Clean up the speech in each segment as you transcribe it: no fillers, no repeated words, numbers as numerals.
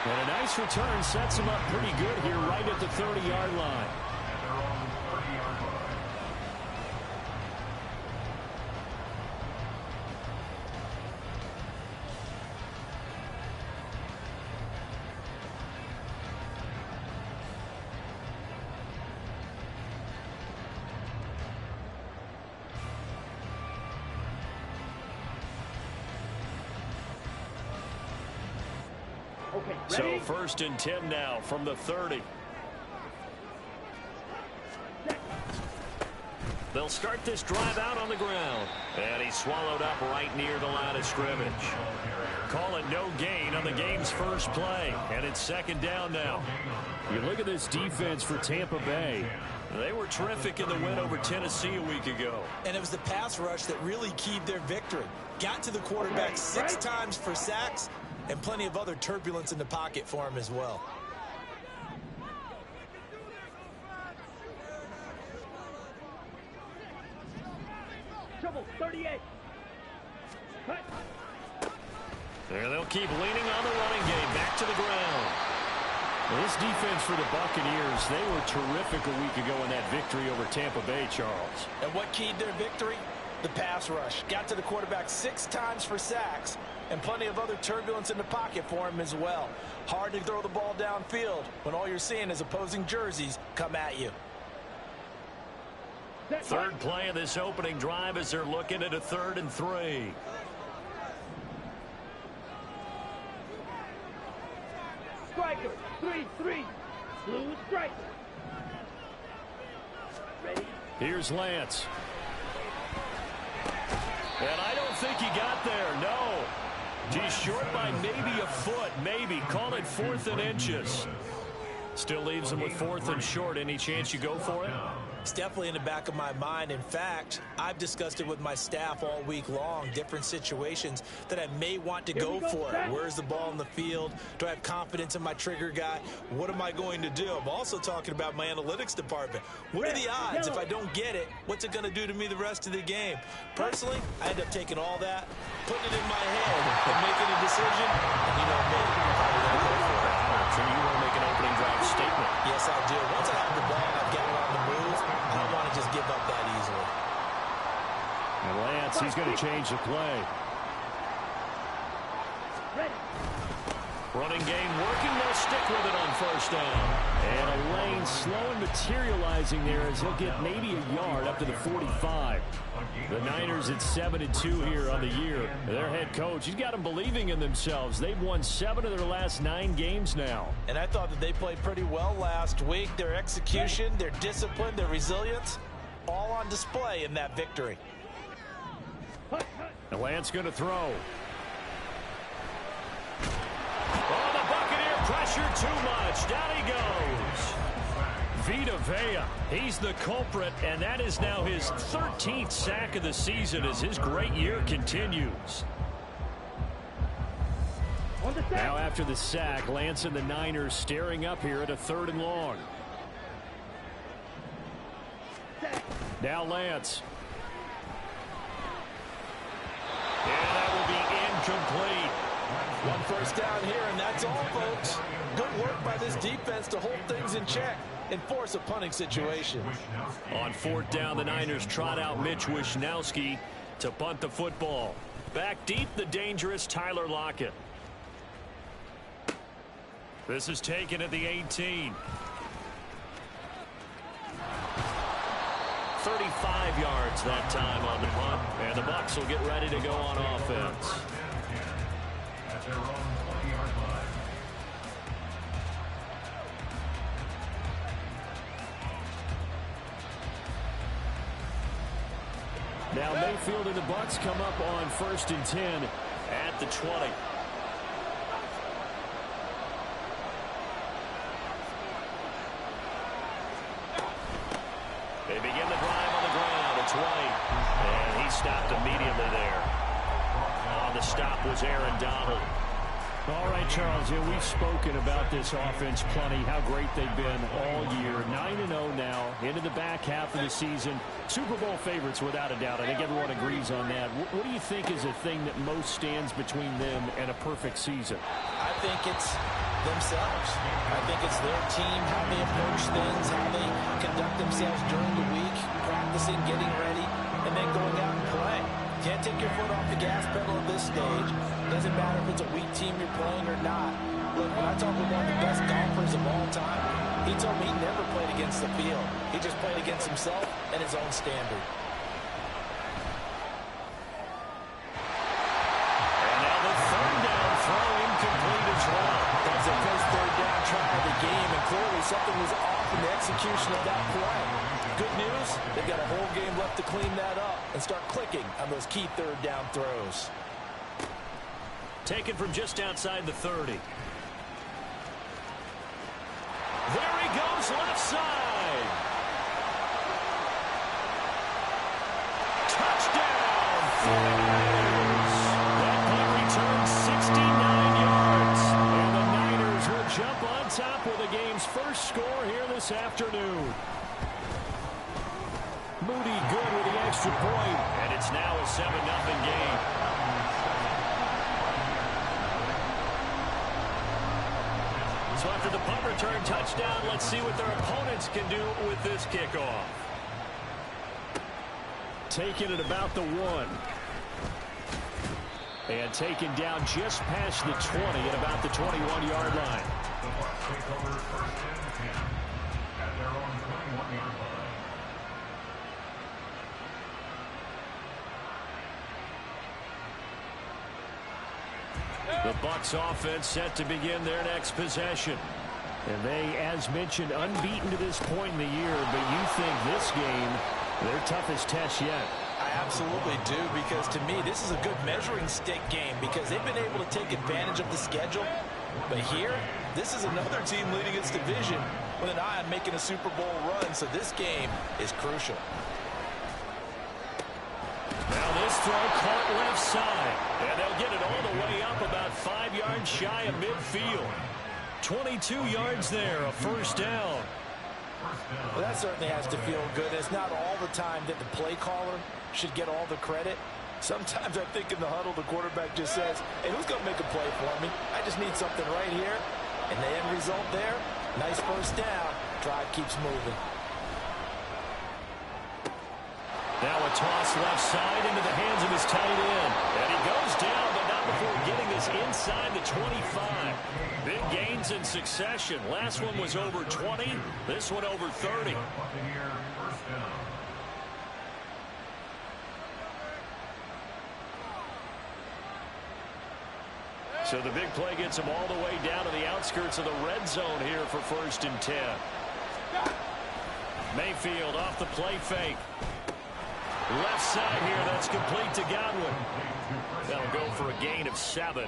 And a nice return sets him up pretty good here right at the 30-yard line. So 1st and 10 now from the 30. They'll start this drive out on the ground. And he's swallowed up right near the line of scrimmage. Call it no gain on the game's first play. And it's 2nd down now. You look at this defense for Tampa Bay. They were terrific in the win over Tennessee a week ago. And it was the pass rush that really keyed their victory. Got to the quarterback 6 times for sacks. And plenty of other turbulence in the pocket for him as well. Trouble 38. And they'll keep leaning on the running game. Back to the ground. Well, this defense for the Buccaneers, they were terrific a week ago in that victory over Tampa Bay, Charles. And what keyed their victory? The pass rush. Got to the quarterback 6 times for sacks. And plenty of other turbulence in the pocket for him as well. Hard to throw the ball downfield when all you're seeing is opposing jerseys come at you. 3rd play of this opening drive as they're looking at a 3rd and 3. Striker, 3-3. Blue striker. Ready? Here's Lance. And I don't think he got there, no. He's short by maybe a foot, maybe. Call it 4th and inches. Still leaves him with 4th and short. Any chance you go for it? It's definitely in the back of my mind. In fact, I've discussed it with my staff all week long, different situations that I may want to go for it. Where's the ball in the field? Do I have confidence in my trigger guy? What am I going to do? I'm also talking about my analytics department. What are the odds? If I don't get it, what's it going to do to me the rest of the game? Personally, I end up taking all that, putting it in my head, and making a decision. And you know me, I'm probably going to go for it. So you want to make an opening drive statement? Yes, I do. Once I have the ball and I've got it on the move, I don't want to just give up that easily. And Lance, he's going to change the play. Ready. Running game working. They'll stick with it on 1st down. And a lane slow and materializing there as he'll get maybe a yard up to the 45. The Niners at 7-2 here on the year. Their head coach, he's got them believing in themselves. They've won 7 of their last 9 games now. And I thought that they played pretty well last week. Their execution, their discipline, their resilience, all on display in that victory. And Lance going to throw. Oh, the Buccaneer pressure too much. Down he goes. Vita Vea, he's the culprit, and that is now his 13th sack of the season as his great year continues. Now after the sack, Lance and the Niners staring up here at a 3rd and long. Now Lance. And that will be incomplete. 1 first down here, and that's all, folks. Good work by this defense to hold things in check and force a punting situation. On 4th down, the Niners trot out Mitch Wishnowsky to punt the football. Back deep, the dangerous Tyler Lockett. This is taken at the 18. 35 yards that time on the punt, and the Bucs will get ready to go on offense. Now Mayfield and the Bucs come up on 1st and 10 at the 20. They begin the drive on the ground. It's White. And he stopped immediately there. On the stop was Aaron Donald. All right, Charles, we've spoken about this offense plenty, how great they've been all year. 9-0 now, into the back half of the season. Super Bowl favorites without a doubt. I think everyone agrees on that. What do you think is the thing that most stands between them and a perfect season? I think it's themselves. I think it's their team, how they approach things, how they conduct themselves during the week, practicing, getting ready, and then going out and playing. Can't take your foot off the gas pedal at this stage. Doesn't matter if it's a weak team you're playing or not. Look, when I talk with one of the best golfers of all time, he told me he never played against the field. He just played against himself and his own standard. And now the third down throw incomplete as well. That's the first third down try of the game, and clearly something was off in the execution of that play. Good news, they've got a whole game left to clean that up and start clicking on those key third down throws. Taken from just outside the 30. There he goes, left side. Touchdown, 49ers. That punt returns 69 yards. And the Niners will jump on top with the game's first score here this afternoon. Moody good with the extra point, and it's now a 7-0 game. So after the punt return touchdown, let's see what their opponents can do with this kickoff. Taking it about the 1. And taken down just past the 20 at about the 21-yard line. The Bucs take over first and 10 at their own 21-yard line. The Bucs offense set to begin their next possession. And they, as mentioned, unbeaten to this point in the year, but you think this game, their toughest test yet. I absolutely do, because to me, this is a good measuring stick game because they've been able to take advantage of the schedule. But here, this is another team leading its division with an eye on making a Super Bowl run, so this game is crucial. Now this throw caught left side, and they'll get it all the way up about 5 yards shy of midfield. 22 yards there, a first down. Well, that certainly has to feel good. It's not all the time that the play caller should get all the credit. Sometimes I think in the huddle, the quarterback just says, hey, who's going to make a play for me? I just need something right here. And the end result there, nice first down. Drive keeps moving. Now a toss left side into the hands of his tight end. And he goes down, but not before getting this inside the 25. Big gains in succession. Last one was over 20. This one over 30. So the big play gets him all the way down to the outskirts of the red zone here for 1st and 10. Mayfield off the play fake. Left side here, that's complete to Godwin. That'll go for a gain of 7,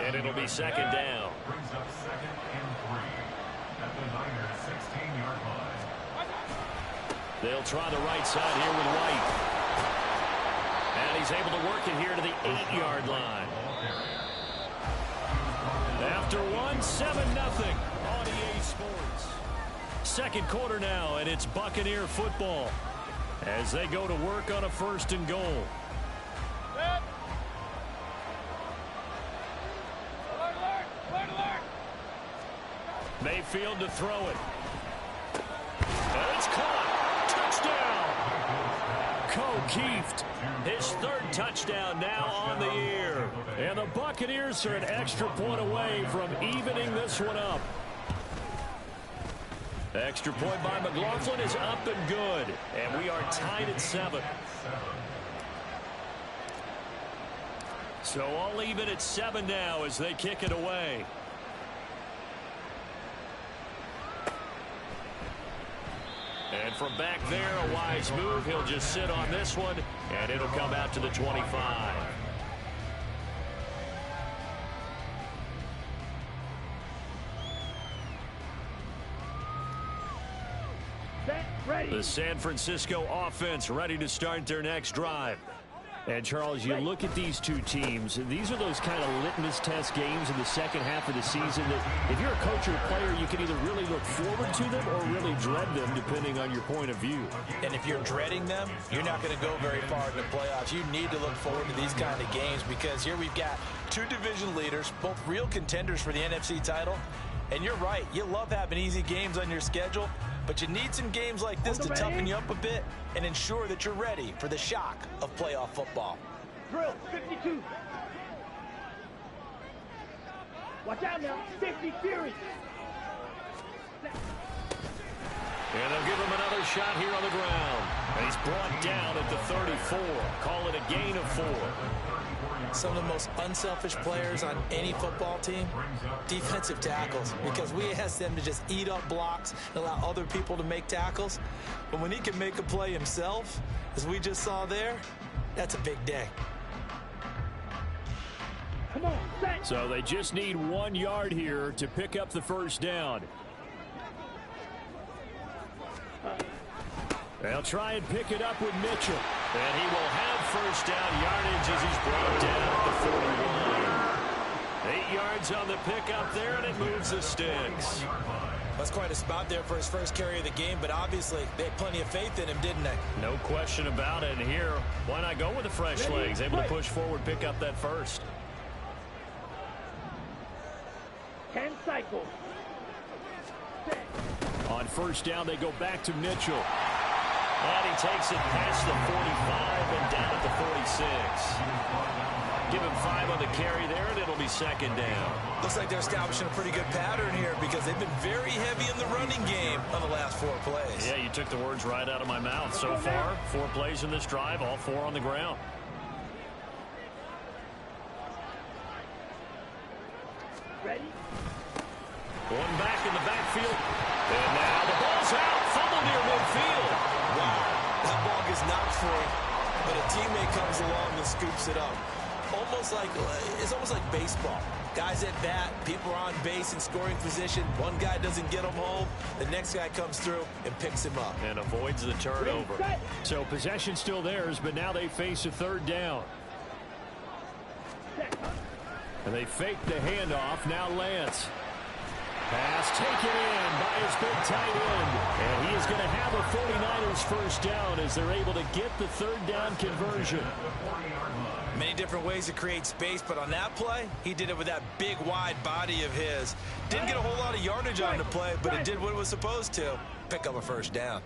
and it'll be 2nd down. Brings up 2nd and 3 at the Niners 16-yard line. They'll try the right side here with White. And he's able to work it here to the 8-yard line. After 1, 7-0 on EA Sports. Second quarter now, and it's Buccaneer football as they go to work on a 1st and goal. Mayfield to throw it. And it's caught. Touchdown. Kieft, his 3rd touchdown now on the year. And the Buccaneers are an extra point away from evening this one up. The extra point by McLaughlin is up and good. And we are tied at 7. So all even at 7 now as they kick it away. And from back there, a wise move. He'll just sit on this one, and it'll come out to the 25. The San Francisco offense ready to start their next drive. And, Charles, you look at these two teams, these are those kind of litmus test games in the second half of the season that if you're a coach or a player, you can either really look forward to them or really dread them, depending on your point of view. And if you're dreading them, you're not going to go very far in the playoffs. You need to look forward to these kind of games because here we've got two division leaders, both real contenders for the NFC title, And you're right. You love having easy games on your schedule, but you need some games like this to toughen you up a bit and ensure that you're ready for the shock of playoff football. Drill 52. Watch out now. 50 Fury. And they'll give him another shot here on the ground. And he's brought down at the 34. Call it a gain of 4. Some of the most unselfish players on any football team, defensive tackles, because we ask them to just eat up blocks and allow other people to make tackles. But when he can make a play himself, as we just saw there, that's a big day. Come on, set. So they just need 1 yard here to pick up the first down. They'll try and pick it up with Mitchell. And he will have first down yardage as he's brought down at the 41. 8 yards on the pickup there, and it moves the sticks. That's quite a spot there for his first carry of the game, but obviously they had plenty of faith in him, didn't they? No question about it. And here, why not go with the fresh legs? Able to push forward, pick up that first. 10 cycles. Set. On first down, they go back to Mitchell. And he takes it past the 45 and down at the 46. Give him 5 on the carry there, and it'll be second down. Looks like they're establishing a pretty good pattern here because they've been very heavy in the running game on the last 4 plays. Yeah, you took the words right out of my mouth. So far, 4 plays in this drive, all 4 on the ground. Ready? One back in the backfield. And now the ball's out. Fumble near midfield. Wow, that ball gets knocked free, but a teammate comes along and scoops it up. It's almost like baseball. Guys at bat, people are on base in scoring position. One guy doesn't get him home. The next guy comes through and picks him up. And avoids the turnover. So possession still theirs, but now they face a third down. And they fake the handoff. Now Lance. Pass taken in by his big tight end. And he is going to have a 49ers first down as they're able to get the third down conversion. Many different ways to create space, but on that play, he did it with that big, wide body of his. Didn't get a whole lot of yardage on the play, but it did what it was supposed to. Pick up a first down.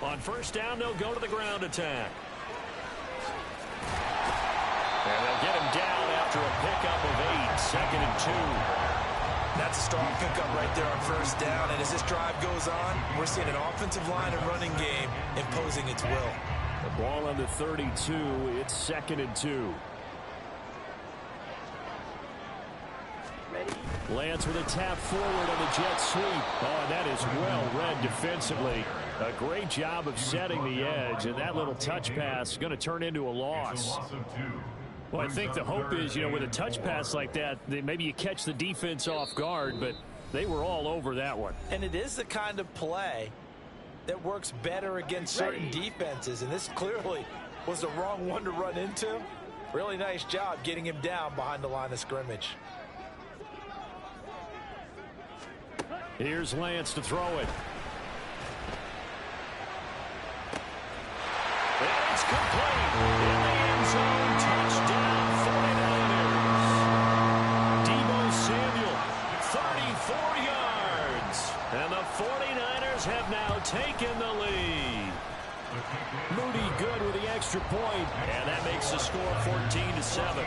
On first down, they'll go to the ground attack. And they'll get him down after a pickup of 8, second and 2. That's a strong pickup right there on first down. And as this drive goes on, we're seeing an offensive line and running game imposing its will. The ball on the 32. It's second and 2. Ready? Lance with a tap forward on the jet sweep. Oh, that is well read defensively. A great job of setting the edge, and that little touch pass is going to turn into a loss. Well, I think the hope is, with a touch pass like that, maybe you catch the defense off guard, but they were all over that one. And it is the kind of play that works better against certain defenses, and this clearly was the wrong one to run into. Really nice job getting him down behind the line of scrimmage. Here's Lance to throw it. And it's complete. In the end zone, touchdown 49ers. Deebo Samuel, 34 yards. And the 49ers have now taken the lead. Moody good with the extra point, and that makes the score 14-7.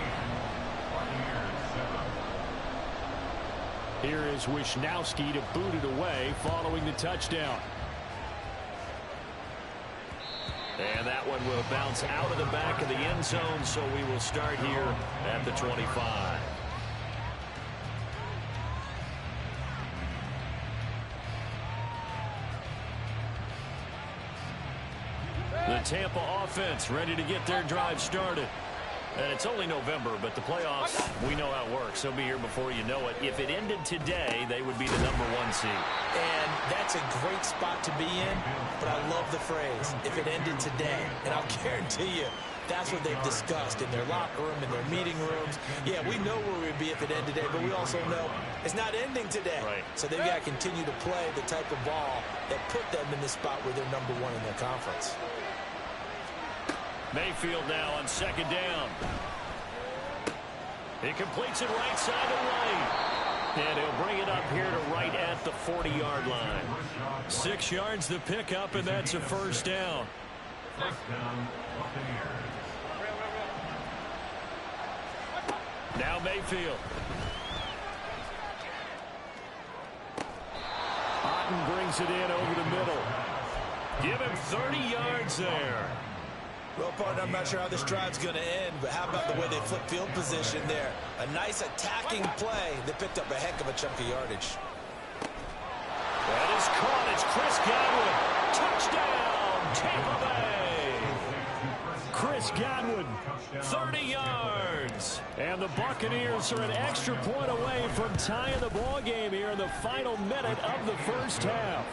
Here is Wisnowski to boot it away following the touchdown. And that one will bounce out of the back of the end zone, so we will start here at the 25. The Tampa offense ready to get their drive started. And it's only November, but the playoffs, we know how it works. They'll be here before you know it. If it ended today, they would be the #1 seed. And that's a great spot to be in, but I love the phrase, if it ended today. And I'll guarantee you, that's what they've discussed in their locker room, in their meeting rooms. Yeah, we know where we'd be if it ended today, but we also know it's not ending today. Right. So they've got to continue to play the type of ball that put them in the spot where they're #1 in their conference. Mayfield now on second down. He completes it right side of the lane. And he'll bring it up here to right at the 40-yard line. 6 yards to pick up, and that's a first down. First down, Buccaneers. Now Mayfield. Otten brings it in over the middle. Give him 30 yards there. Well, partner, I'm not sure how this drive's going to end, but how about the way they flip field position there? A nice attacking play that picked up a heck of a chunk of yardage. That is caught. It's Chris Godwin. Touchdown, Tampa Bay. Chris Godwin, 30 yards. And the Buccaneers are an extra point away from tying the ball game here in the final minute of the first half.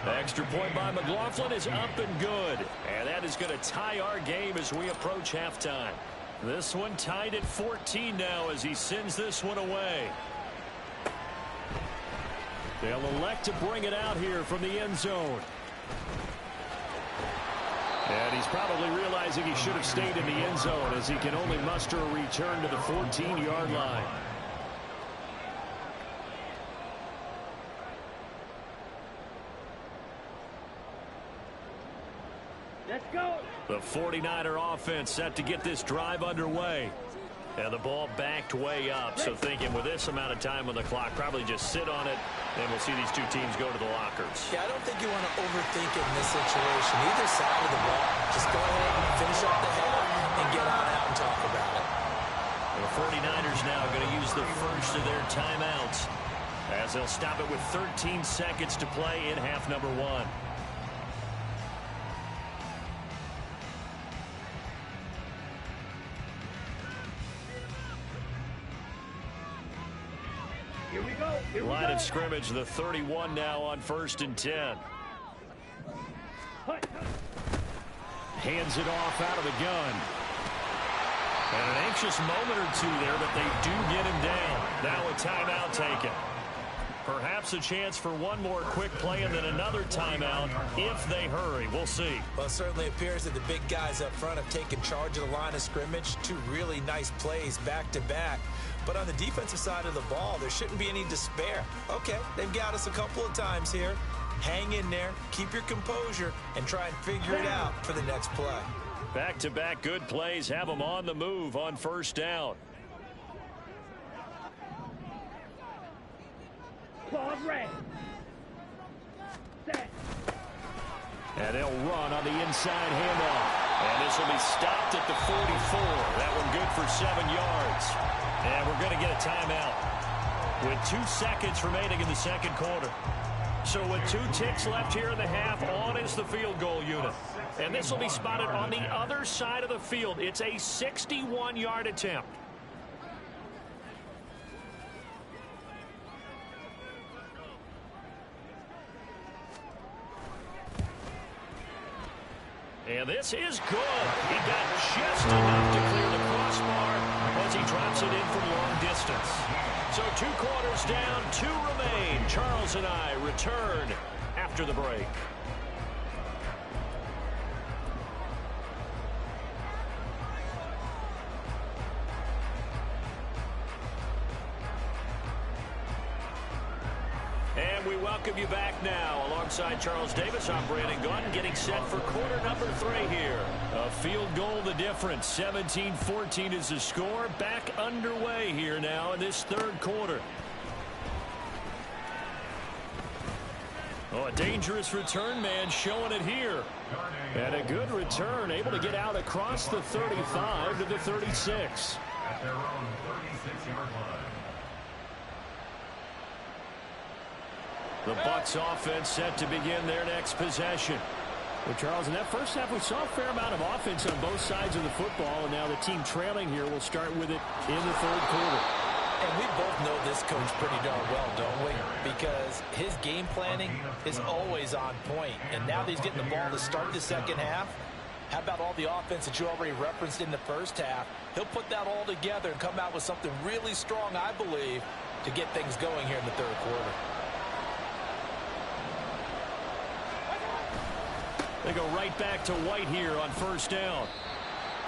Extra point by McLaughlin is up and good. And that is going to tie our game as we approach halftime. This one tied at 14 now as he sends this one away. They'll elect to bring it out here from the end zone. And he's probably realizing he should have stayed in the end zone as he can only muster a return to the 14-yard line. Let's go. The 49er offense set to get this drive underway. And the ball backed way up. So thinking with this amount of time on the clock, probably just sit on it, and we'll see these two teams go to the lockers. Yeah, I don't think you want to overthink it in this situation. Either side of the ball, just go ahead and finish up the half and get on out and talk about it. The 49ers now going to use the first of their timeouts as they'll stop it with 13 seconds to play in half number 1. Here we go. Here we Line go. of scrimmage, the 31 now on 1st and 10. Hands it off out of the gun. And an anxious moment or two there, but they do get him down. Now a timeout taken. Perhaps a chance for one more quick play and then another timeout if they hurry. We'll see. Well, it certainly appears that the big guys up front have taken charge of the line of scrimmage. 2 really nice plays back-to-back. But on the defensive side of the ball, there shouldn't be any despair. Okay, they've got us a couple of times here. Hang in there, keep your composure, and try and figure it out for the next play. Back-to-back good plays have them on the move on 1st down. Claws red. Set. And they'll run on the inside handoff. And this will be stopped at the 44. That one good for 7 yards. And we're going to get a timeout with 2 seconds remaining in the second quarter. So with 2 ticks left here in the half, on is the field goal unit. And this will be spotted on the other side of the field. It's a 61-yard attempt. And this is good. He got just enough to clear the crossbar as he drops it in from long distance. So 2 quarters down, 2 remain. Charles and I return after the break. And we welcome you back now. Alongside Charles Davis, I'm Brandon Gunn, getting set for quarter number 3 here. A field goal the difference. 17-14 is the score. Back underway here now in this 3rd quarter. Oh, a dangerous return man showing it here. And a good return, able to get out across the 35 to the 36. At their own 36-yard line. The Bucs offense set to begin their next possession. Well, Charles, in that first half, we saw a fair amount of offense on both sides of the football, and now the team trailing here will start with it in the 3rd quarter. And we both know this coach pretty darn well, don't we? Because his game planning is always on point. And now that he's getting the ball to start the second half, how about all the offense that you already referenced in the first half? He'll put that all together and come out with something really strong, I believe, to get things going here in the 3rd quarter. They go right back to White here on 1st down.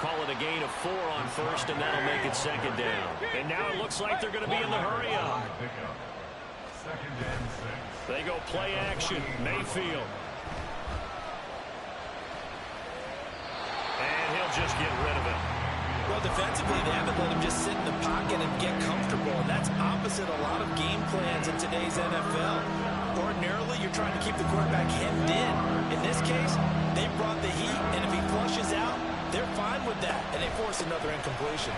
Call it a gain of 4 on first, and that'll make it second down. And now it looks like they're going to be in the hurry up. Second and 6. They go play action. Mayfield. And he'll just get rid of it. Well, defensively, they haven't let him just sit in the pocket and get comfortable, and that's opposite a lot of game plans in today's NFL. Ordinarily, you're trying to keep the quarterback hemmed in. In this case, they brought the heat, and if he flushes out, they're fine with that, and they force another incompletion.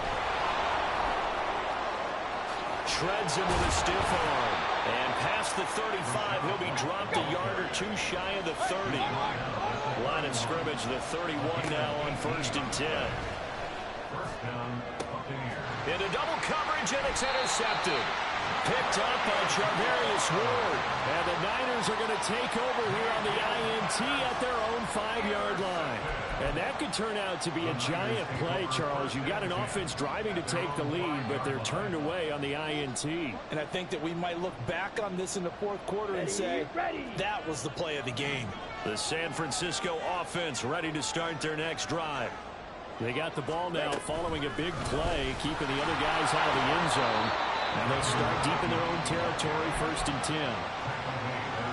Shreds him with a stiff arm. And past the 35, he'll be dropped a yard or 2 shy of the 30. Line of scrimmage, the 31 now on 1st and 10. First down, Buccaneers. Into double coverage, and it's intercepted. Picked up by Charvarius Ward. And the Niners are going to take over here on the INT at their own 5-yard line. And that could turn out to be a giant play, Charles. You've got an offense driving to take the lead, but they're turned away on the INT. And I think that we might look back on this in the 4th quarter and say, that was the play of the game. The San Francisco offense ready to start their next drive. They got the ball now following a big play, keeping the other guys out of the end zone. And they'll start deep in their own territory, 1st and 10.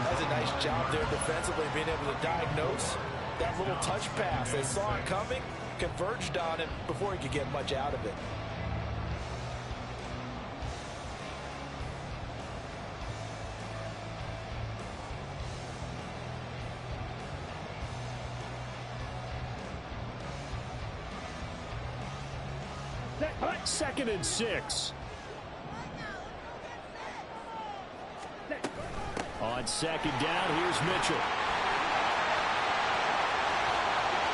That's a nice job there defensively, being able to diagnose that little touch pass. They saw it coming, converged on it before he could get much out of it. Second and 6. On second down, here's Mitchell.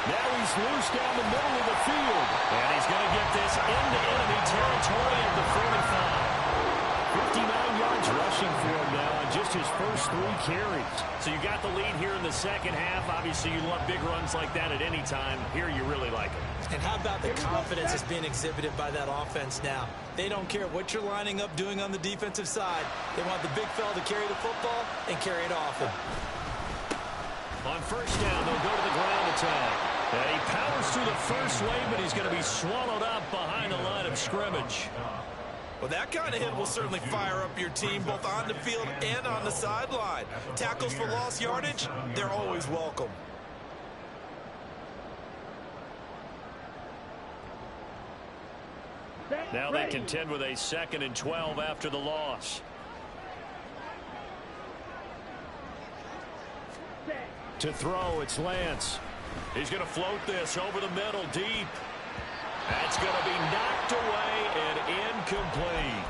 Now he's loose down the middle of the field. And he's going to get this into enemy territory at the 45. 59 yards rushing for him now on just his first 3 carries. So you got the lead here in the second half. Obviously, you love big runs like that at any time. Here, you really like it. And how about the confidence that's being exhibited by that offense now? They don't care what you're lining up doing on the defensive side. They want the big fella to carry the football and carry it off him. On first down, they'll go to the ground attack. And he powers through the first wave, but he's going to be swallowed up behind the line of scrimmage. Well, that kind of hit will certainly fire up your team, both on the field and on the sideline. Tackles for lost yardage, they're always welcome. Now they contend with a 2nd and 12 after the loss. To throw, it's Lance. He's going to float this over the middle deep. That's going to be knocked away and incomplete.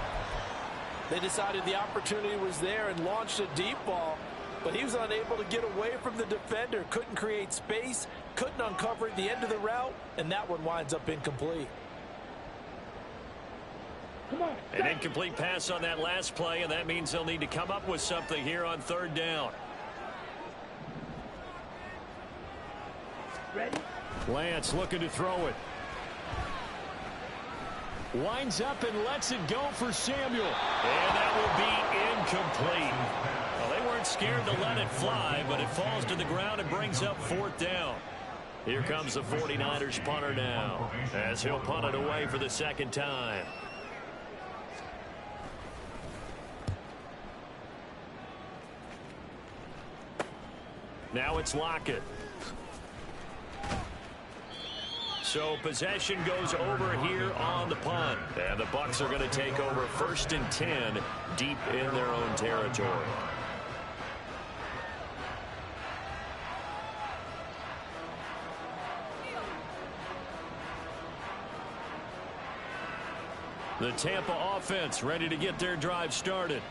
They decided the opportunity was there and launched a deep ball, but he was unable to get away from the defender, couldn't create space, couldn't uncover at the end of the route, and that one winds up incomplete. An incomplete pass on that last play, and that means they'll need to come up with something here on 3rd down. Ready? Lance looking to throw it. Winds up and lets it go for Samuel. And that will be incomplete. Well, they weren't scared to let it fly, but it falls to the ground and brings up 4th down. Here comes the 49ers punter now, as he'll punt it away for the 2nd time. Now it's Lockett. So possession goes over here on the punt. And the Bucs are going to take over 1st and 10 deep in their own territory. The Tampa offense ready to get their drive started.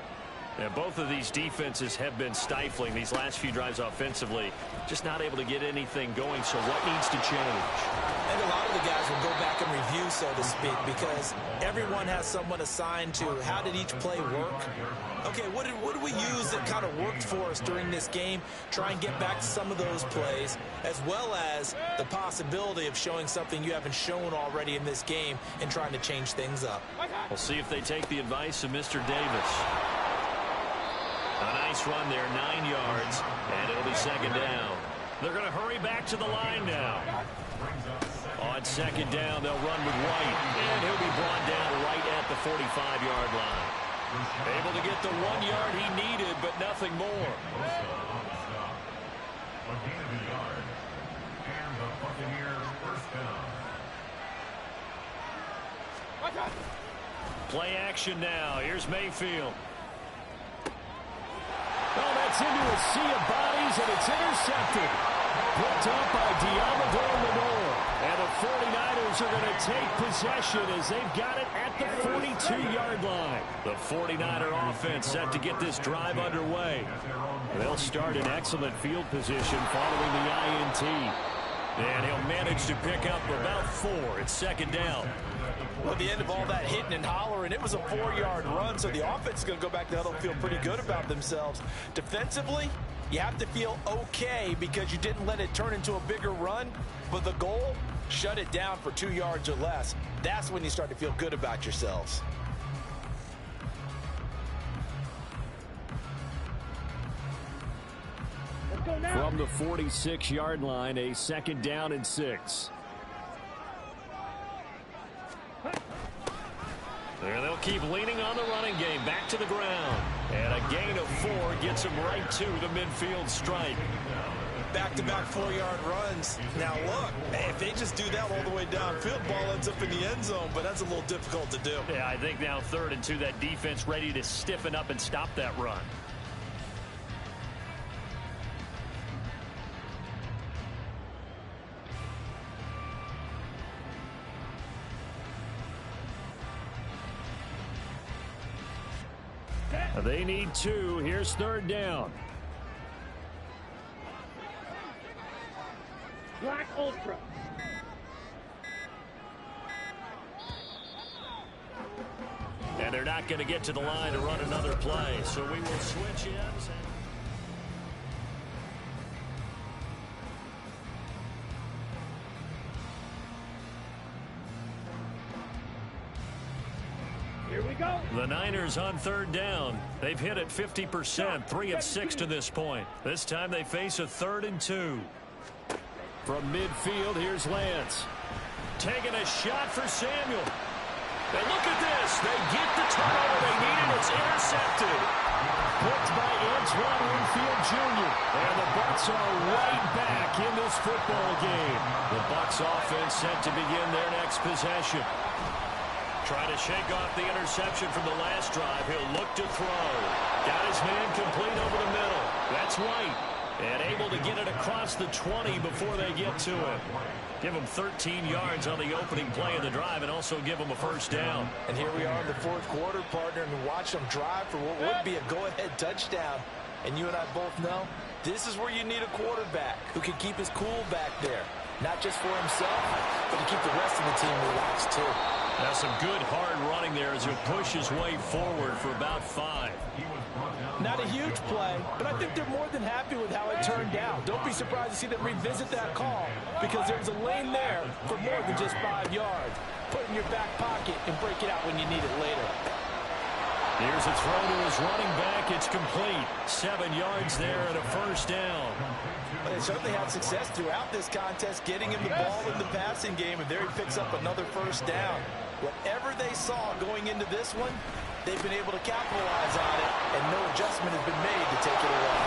And both of these defenses have been stifling these last few drives offensively. Just not able to get anything going, so what needs to change? And a lot of the guys will go back and review, so to speak, because everyone has someone assigned to how did each play work. Okay, what did we use that kind of worked for us during this game? Try and get back to some of those plays, as well as the possibility of showing something you haven't shown already in this game and trying to change things up. We'll see if they take the advice of Mr. Davis. A nice run there, 9 yards, and it'll be 2nd down. They're going to hurry back to the line now. On second down, they'll run with White, and he'll be brought down right at the 45-yard line. Able to get the 1 yard he needed, but nothing more. A gain of a yard. And the Buccaneers first down. Play action now. Here's Mayfield. Oh, that's into a sea of bodies, and it's intercepted. Picked up by Diamador Lenore. And the 49ers are going to take possession as they've got it at the 42-yard line. The 49er offense set to get this drive underway. They'll start in excellent field position following the INT. And he'll manage to pick up about 4. It's second down. Well, at the end of all that hitting and hollering, it was a 4-yard run, so the offense is going to go back to huddle and feel pretty good about themselves. Defensively, you have to feel okay because you didn't let it turn into a bigger run, but the goal, shut it down for 2 yards or less. That's when you start to feel good about yourselves. Let's go now. From the 46-yard line, a second down and 6. And they'll keep leaning on the running game. Back to the ground. And a gain of 4 gets them right to the midfield stripe. Back-to-back 4-yard runs. Now, look, if they just do that all the way downfield, ball ends up in the end zone, but that's a little difficult to do. Yeah, I think now 3rd and 2, that defense ready to stiffen up and stop that run. They need 2. Here's 3rd down. Black Ultra. And they're not going to get to the line to run another play, so we will switch ends. Here we go. The Niners on 3rd down. They've hit it 50%, 3 of 6 to this point. This time they face a 3rd and 2. From midfield, here's Lance. Taking a shot for Samuel. And look at this. They get the turnover they needed. It's intercepted. Picked by Antoine Winfield Jr. And the Bucs are right back in this football game. The Bucs offense set to begin their next possession. Trying to shake off the interception from the last drive. He'll look to throw. Got his man complete over the middle. That's White. And able to get it across the 20 before they get to it. Give them 13 yards on the opening play of the drive and also give them a first down. And here we are in the 4th quarter, partner, and watch them drive for what would be a go-ahead touchdown. And you and I both know this is where you need a quarterback who can keep his cool back there. Not just for himself, but to keep the rest of the team relaxed too. Now some good hard running there as he'll push his way forward for about 5. Not a huge play, but I think they're more than happy with how it turned out. Don't be surprised to see them revisit that call because there's a lane there for more than just 5 yards. Put it in your back pocket and break it out when you need it later. Here's a throw to his running back. It's complete. 7 yards there and a first down. Well, they certainly had success throughout this contest getting him the ball in the passing game, and there he picks up another first down. Whatever they saw going into this one, they've been able to capitalize on it, and no adjustment has been made to take it away.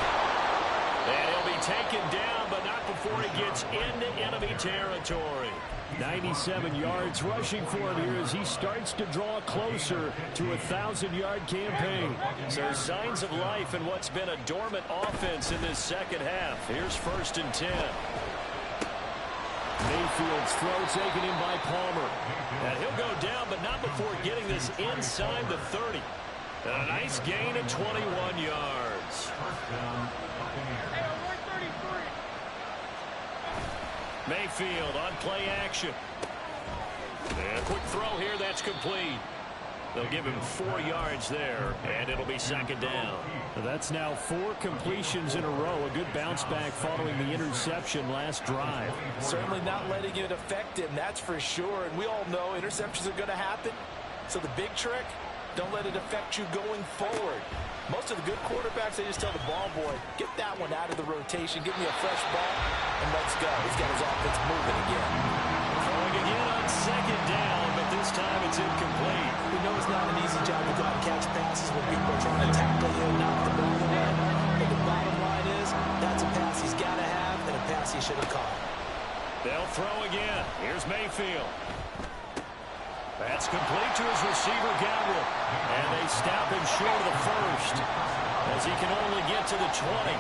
And he'll be taken down, but not before he gets into enemy territory. 97 yards rushing for him here as he starts to draw closer to a 1,000-yard campaign. So signs of life in what's been a dormant offense in this second half. Here's 1st and 10. Mayfield's throw taken in by Palmer. And he'll go down, but not before getting this inside the 30. And a nice gain of 21 yards. Mayfield on play action. And a quick throw here, that's complete. They'll give him 4 yards there, and it'll be second down. That's now 4 completions in a row. A good bounce back following the interception last drive. Certainly not letting it affect him, that's for sure. And we all know interceptions are going to happen. So the big trick, don't let it affect you going forward. Most of the good quarterbacks, they just tell the ball boy, get that one out of the rotation, give me a fresh ball, and let's go. He's got his offense moving again. Throwing throwing again on second down, but this time it's incomplete. We know it's not an easy job to go out and catch passes when people are trying to tackle you and knock the ball away. But the bottom line is, that's a pass he's got to have and a pass he should have caught. They'll throw again. Here's Mayfield. That's complete to his receiver, Gabriel. And they stop him short of the first, as he can only get to the 20.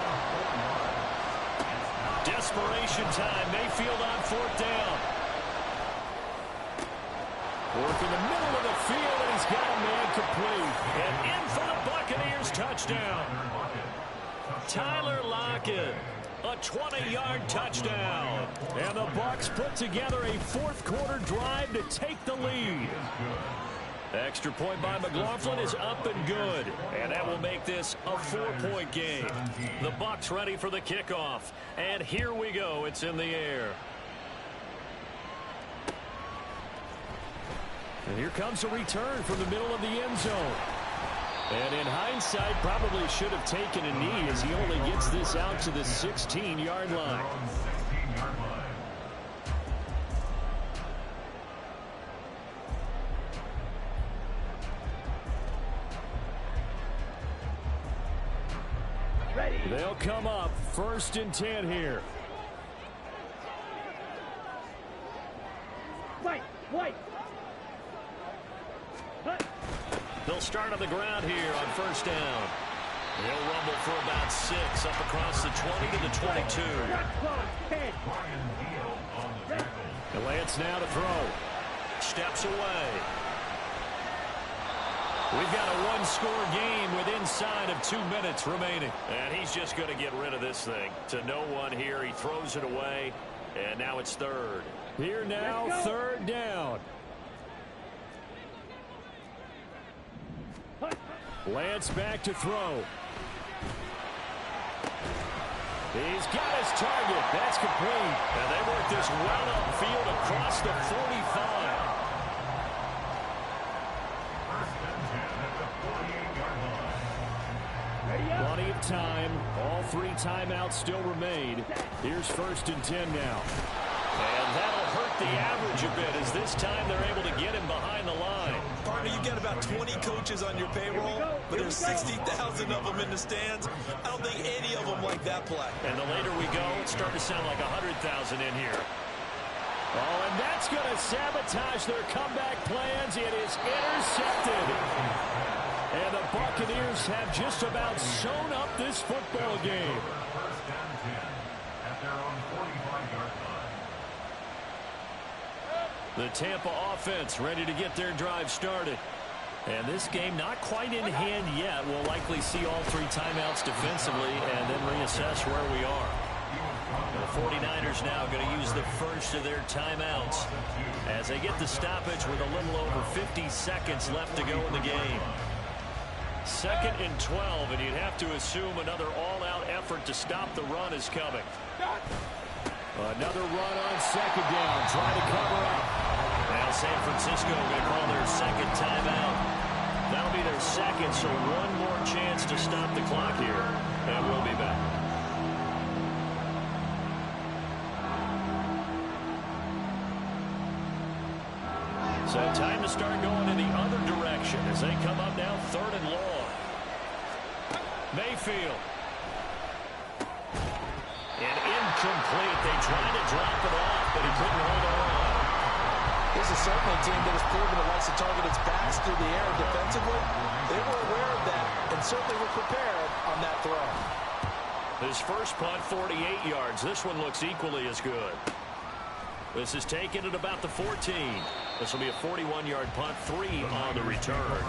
Desperation time. Mayfield on fourth down. Work in the middle of the field, and he's got a man complete. And in for the Buccaneers touchdown. Tyler Lockett. A 20-yard touchdown. And the Bucs put together a fourth-quarter drive to take the lead. Extra point by McLaughlin is up and good. And that will make this a 4-point game. The Bucs ready for the kickoff. And here we go. It's in the air. And here comes a return from the middle of the end zone. And in hindsight, probably should have taken a knee as he only gets this out to the 16-yard line. Ready. They'll come up 1st and 10 here. White. They'll start on the ground here on first down. They'll rumble for about 6 up across the 20 to the 22. And Lance now to throw. Steps away. We've got a one-score game with inside of 2 minutes remaining. And he's just going to get rid of this thing. To no one here. He throws it away. And now it's third. Here now, third down. Lance back to throw. He's got his target. That's complete. And they work this well upfield across the 45. Plenty of time. All 3 timeouts still remain. Here's 1st and 10 now. And that'll hurt the average a bit as this time they're able to get him behind the line. Partner, you've got about 20 coaches on your payroll, but there's 60,000 of them in the stands. I don't think any of them like that play. And the later we go, it's starting to sound like 100,000 in here. Oh, and that's going to sabotage their comeback plans. It is intercepted. And the Buccaneers have just about sewn up this football game. First and 10 at their own 45-yard line. The Tampa offense ready to get their drive started. And this game not quite in hand yet. We'll likely see all 3 timeouts defensively and then reassess where we are. The 49ers now going to use the first of their timeouts as they get the stoppage with a little over 50 seconds left to go in the game. 2nd and 12, and you'd have to assume another all-out effort to stop the run is coming. Another run on 2nd down, trying to cover up. Now San Francisco going to call their 2nd timeout. That'll be their 2nd, so one more chance to stop the clock here. And we'll be back. So time to start going in the other direction as they come up now 3rd and long. Mayfield. And incomplete. They tried to drop it off, but he couldn't hold on. This is certainly a team that has proven it likes to target its backs through the air defensively. They were aware of that and certainly were prepared on that throw. His first punt, 48 yards. This one looks equally as good. This is taken at about the 14. This will be a 41-yard punt, 3 on the return.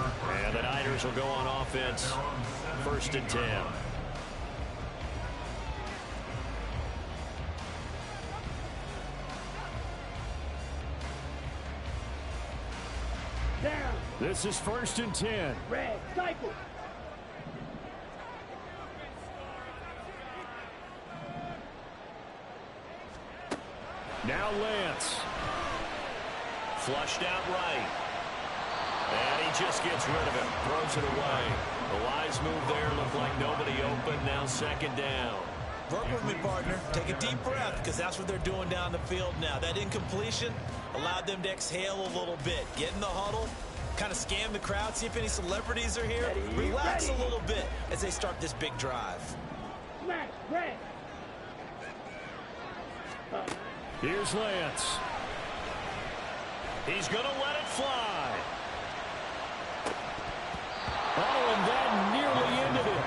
And the Niners will go on offense, 1st and 10. Down. This is 1st and 10. Red. Cycle. Now Lance. Flushed out right. And he just gets rid of it. Throws it away. The wise move there. Looked like nobody open. Now 2nd down. Work with me, partner. Take a deep breath, because that's what they're doing down the field now. That incompletion allowed them to exhale a little bit. Get in the huddle, kind of scan the crowd, see if any celebrities are here. Relax a little bit as they start this big drive. Smash, red. Here's Lance. He's going to let it fly. Oh, and that nearly ended it.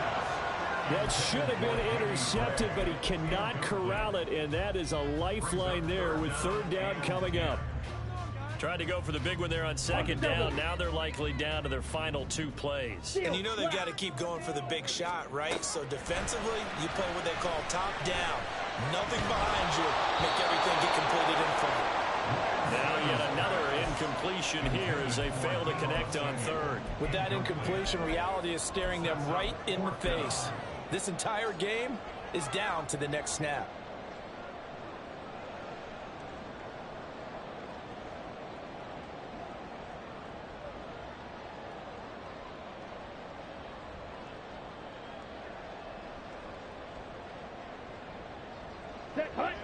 That should have been intercepted, but he cannot corral it, and that is a lifeline there with third down coming up. Tried to go for the big one there on second down. Now they're likely down to their final 2 plays. And you know they've got to keep going for the big shot, right? So defensively, you play what they call top down. Nothing behind you. Make everything get completed in front. Now yet another incompletion here as they fail to connect on third. With that incompletion, reality is staring them right in the face. This entire game is down to the next snap.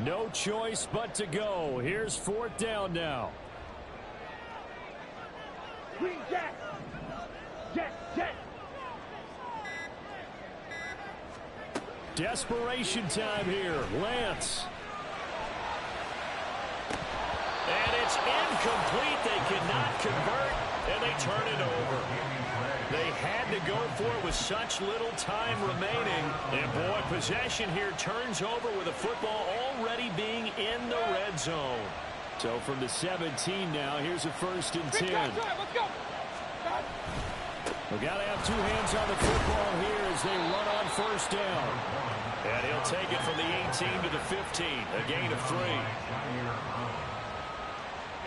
No choice but to go. Here's fourth down now. Green Jack. Jack. Desperation time here. Lance. And it's incomplete. They cannot convert, and they turn it over. They had to go for it with such little time remaining. And, boy, possession here turns over with the football already being in the red zone. So from the 17 now, here's a 1st and 10. Let's go. We've got to have 2 hands on the football here as they run on 1st down. And he'll take it from the 18 to the 15, a gain of 3.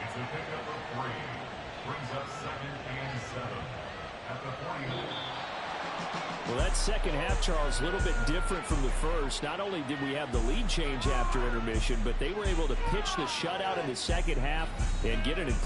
It's a pickup of 3. Brings up 2nd and 7. At the 40. Well, that second half, Charles, a little bit different from the first. Not only did we have the lead change after intermission, but they were able to pitch the shutout in the second half and get an